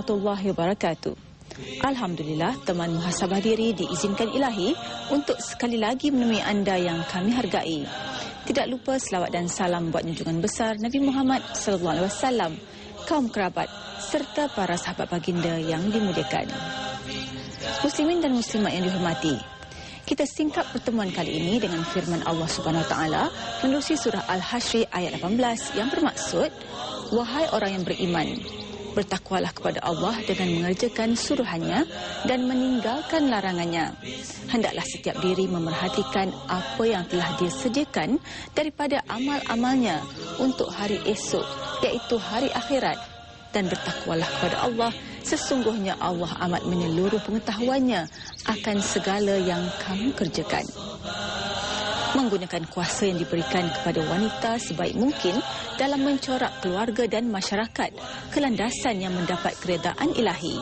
warahmatullahi wabarakatuh. Alhamdulillah, teman muhasabah diri diizinkan ilahi untuk sekali lagi menemui anda yang kami hargai. Tidak lupa selawat dan salam buat junjungan besar Nabi Muhammad SAW, kaum kerabat serta para sahabat baginda yang dimuliakan. Muslimin dan muslimat yang dihormati, kita singkap pertemuan kali ini dengan firman Allah Subhanahu Wa Taala menerusi surah Al-Hasyr ayat 18 yang bermaksud, wahai orang yang beriman, bertakwalah kepada Allah dengan mengerjakan suruhannya dan meninggalkan larangannya. Hendaklah setiap diri memerhatikan apa yang telah dia sediakan daripada amal-amalnya untuk hari esok, iaitu hari akhirat. Dan bertakwalah kepada Allah, sesungguhnya Allah amat menyeluruh pengetahuannya akan segala yang kamu kerjakan. Menggunakan kuasa yang diberikan kepada wanita sebaik mungkin dalam mencorak keluarga dan masyarakat ke landasan yang mendapat keredaan ilahi.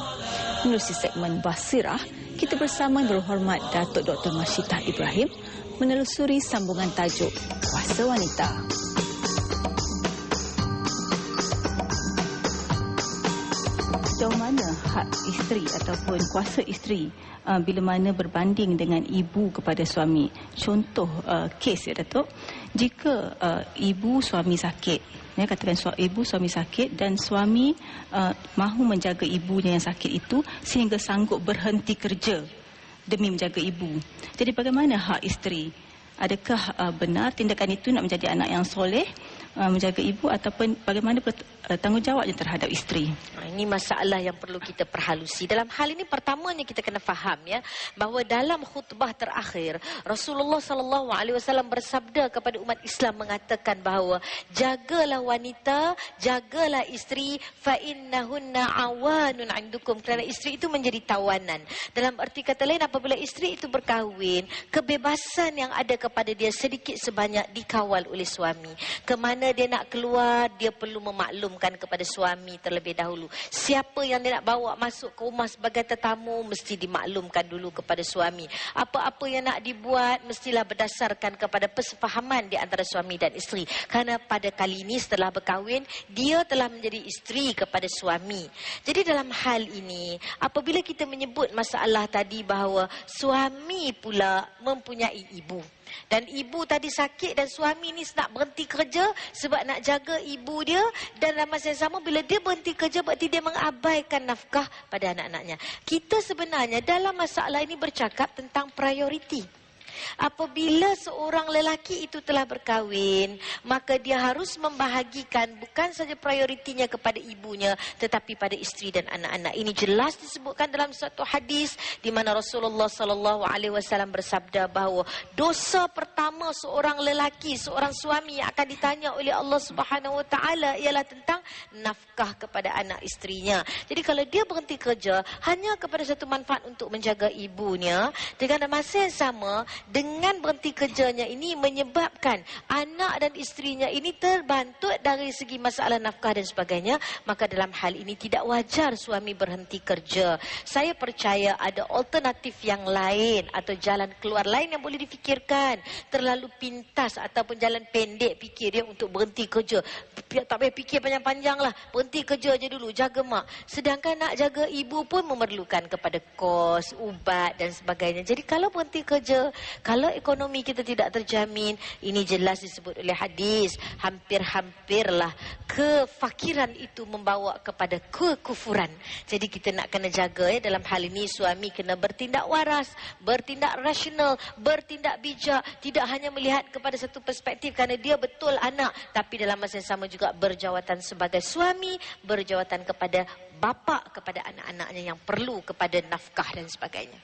Menerusi segmen Basirah, kita bersama yang berhormat Datuk Dr. Masyitah Ibrahim menelusuri sambungan tajuk Kuasa Wanita. Sejauh mana hak isteri ataupun kuasa isteri bila mana berbanding dengan ibu kepada suami? Contoh kes ya Datuk, jika ibu suami sakit, ya, katakan ibu suami sakit dan suami mahu menjaga ibunya yang sakit itu sehingga sanggup berhenti kerja demi menjaga ibu. Jadi bagaimana hak isteri? Adakah benar tindakan itu nak menjadi anak yang soleh, menjaga ibu, ataupun bagaimana tanggungjawabnya terhadap isteri? Ini masalah yang perlu kita perhalusi. Dalam hal ini pertamanya kita kena faham ya, bahawa dalam khutbah terakhir Rasulullah SAW bersabda kepada umat Islam mengatakan bahawa jagalah wanita, jagalah isteri, fa innahunna awanun 'indukum, kerana isteri itu menjadi tawanan. Dalam arti kata lain, apabila isteri itu berkahwin, kebebasan yang ada kepada dia sedikit sebanyak dikawal oleh suami. Kemana dia nak keluar, dia perlu memaklumkan kepada suami terlebih dahulu. Siapa yang dia nak bawa masuk ke rumah sebagai tetamu, mesti dimaklumkan dulu kepada suami. Apa-apa yang nak dibuat, mestilah berdasarkan kepada persefahaman di antara suami dan isteri. Kerana pada kali ini setelah berkahwin, dia telah menjadi isteri kepada suami. Jadi dalam hal ini, apabila kita menyebut masalah tadi bahawa suami pula mempunyai ibu, dan ibu tadi sakit dan suami ni nak berhenti kerja sebab nak jaga ibu dia, dan dalam masa yang sama bila dia berhenti kerja berarti dia mengabaikan nafkah pada anak-anaknya. Kita sebenarnya dalam masalah ini bercakap tentang prioriti. Apabila seorang lelaki itu telah berkahwin, maka dia harus membahagikan bukan saja prioritinya kepada ibunya, tetapi pada isteri dan anak-anak. Ini jelas disebutkan dalam satu hadis di mana Rasulullah SAW bersabda bahawa dosa pertama seorang lelaki, seorang suami yang akan ditanya oleh Allah Subhanahu Wa Taala ialah tentang nafkah kepada anak isterinya. Jadi kalau dia berhenti kerja hanya kepada satu manfaat untuk menjaga ibunya, dengan masa yang sama, dengan berhenti kerjanya ini menyebabkan anak dan isterinya ini terbantut dari segi masalah nafkah dan sebagainya, maka dalam hal ini tidak wajar suami berhenti kerja. Saya percaya ada alternatif yang lain atau jalan keluar lain yang boleh difikirkan. Terlalu pintas ataupun jalan pendek fikir dia untuk berhenti kerja. Tak payah fikir panjang-panjang lah. Berhenti kerja je dulu, jaga mak. Sedangkan nak jaga ibu pun memerlukan kepada kos, ubat dan sebagainya. Jadi kalau berhenti kerja, kalau ekonomi kita tidak terjamin, ini jelas disebut oleh hadis, hampir-hampirlah kefakiran itu membawa kepada kekufuran. Jadi kita nak kena jaga ya, dalam hal ini suami kena bertindak waras, bertindak rasional, bertindak bijak, tidak hanya melihat kepada satu perspektif kerana dia betul anak, tapi dalam masa yang sama juga berjawatan sebagai suami, berjawatan kepada bapa, kepada anak-anaknya yang perlu kepada nafkah dan sebagainya.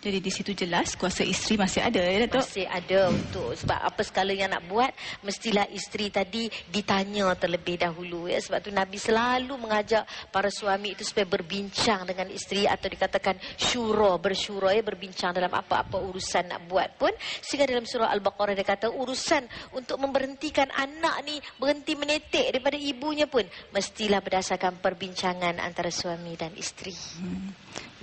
Jadi di situ jelas kuasa isteri masih ada ya Datuk? Masih ada, untuk sebab apa sekala yang nak buat mestilah isteri tadi ditanya terlebih dahulu ya. Sebab tu Nabi selalu mengajak para suami itu supaya berbincang dengan isteri, atau dikatakan syura, bersyura ya, berbincang dalam apa-apa urusan nak buat pun. Sehingga dalam surah Al-Baqarah dia kata urusan untuk memberhentikan anak ni berhenti menetek daripada ibunya pun mestilah berdasarkan perbincangan antara suami dan isteri.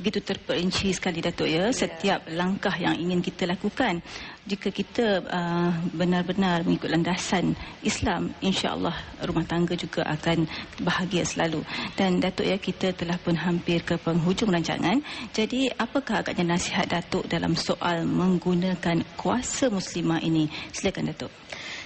Begitu terperinci sekali Datuk ya. setiap langkah yang ingin kita lakukan. Jika kita benar-benar mengikut landasan Islam, insya-Allah rumah tangga juga akan bahagia selalu. Dan Datuk ya, kita telah pun hampir ke penghujung rancangan. Jadi apakah agaknya nasihat Datuk dalam soal menggunakan kuasa muslimah ini? Silakan Datuk.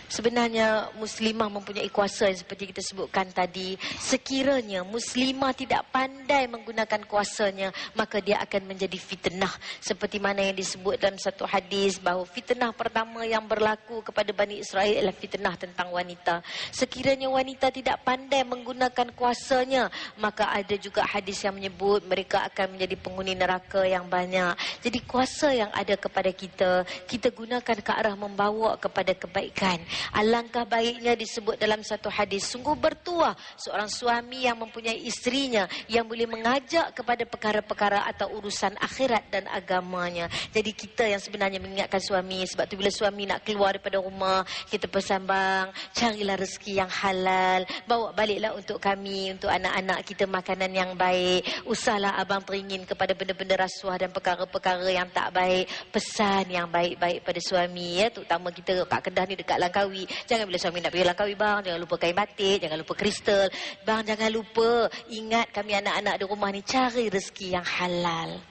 Sebenarnya muslimah mempunyai kuasa yang seperti kita sebutkan tadi. Sekiranya muslimah tidak pandai menggunakan kuasanya, maka dia akan menjadi fitnah. Seperti mana yang disebut dalam satu hadis bahawa fitnah pertama yang berlaku kepada Bani Israel adalah fitnah tentang wanita. Sekiranya wanita tidak pandai menggunakan kuasanya, maka ada juga hadis yang menyebut mereka akan menjadi penghuni neraka yang banyak. Jadi kuasa yang ada kepada kita, kita gunakan ke arah membawa kepada kebaikan. Alangkah baiknya disebut dalam satu hadis, sungguh bertuah seorang suami yang mempunyai isterinya yang boleh mengajak kepada perkara-perkara atau urusan akhirat dan agamanya. Jadi kita yang sebenarnya mengingatkan suami. Sebab tu bila suami nak keluar daripada rumah, kita pesan, bang, carilah rezeki yang halal, bawa baliklah untuk kami, untuk anak-anak kita makanan yang baik. Usahlah abang teringin kepada benda-benda rasuah dan perkara-perkara yang tak baik. Pesan yang baik-baik pada suami, ya. Terutama kita kat Kedah ni dekat Langkawi. Jangan bila suami nak pergi Langkawi, bang, jangan lupa kain batik, jangan lupa kristal. Bang, jangan lupa ingat kami anak-anak di rumah ni cari rezeki yang halal.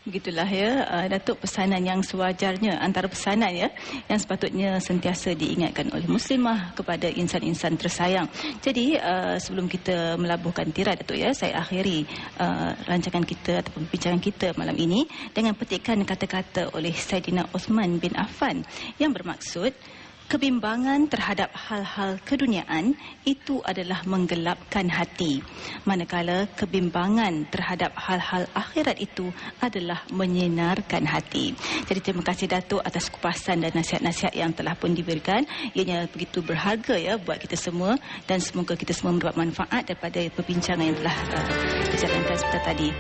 Begitulah ya, Datuk, pesanan yang sewajarnya, antara pesanan ya yang sepatutnya sentiasa diingatkan oleh muslimah kepada insan-insan tersayang. Jadi sebelum kita melabuhkan tirai, Datuk ya, saya akhiri rancangan kita ataupun perbincangan kita malam ini dengan petikan kata-kata oleh Saidina Uthman bin Affan yang bermaksud, kebimbangan terhadap hal-hal keduniaan itu adalah menggelapkan hati, manakala kebimbangan terhadap hal-hal akhirat itu adalah menyinarkan hati. Jadi terima kasih Datuk atas kupasan dan nasihat-nasihat yang telah pun diberikan. Ianya begitu berharga ya buat kita semua, dan semoga kita semua mendapat manfaat daripada perbincangan yang telah dijalankan sebentar tadi.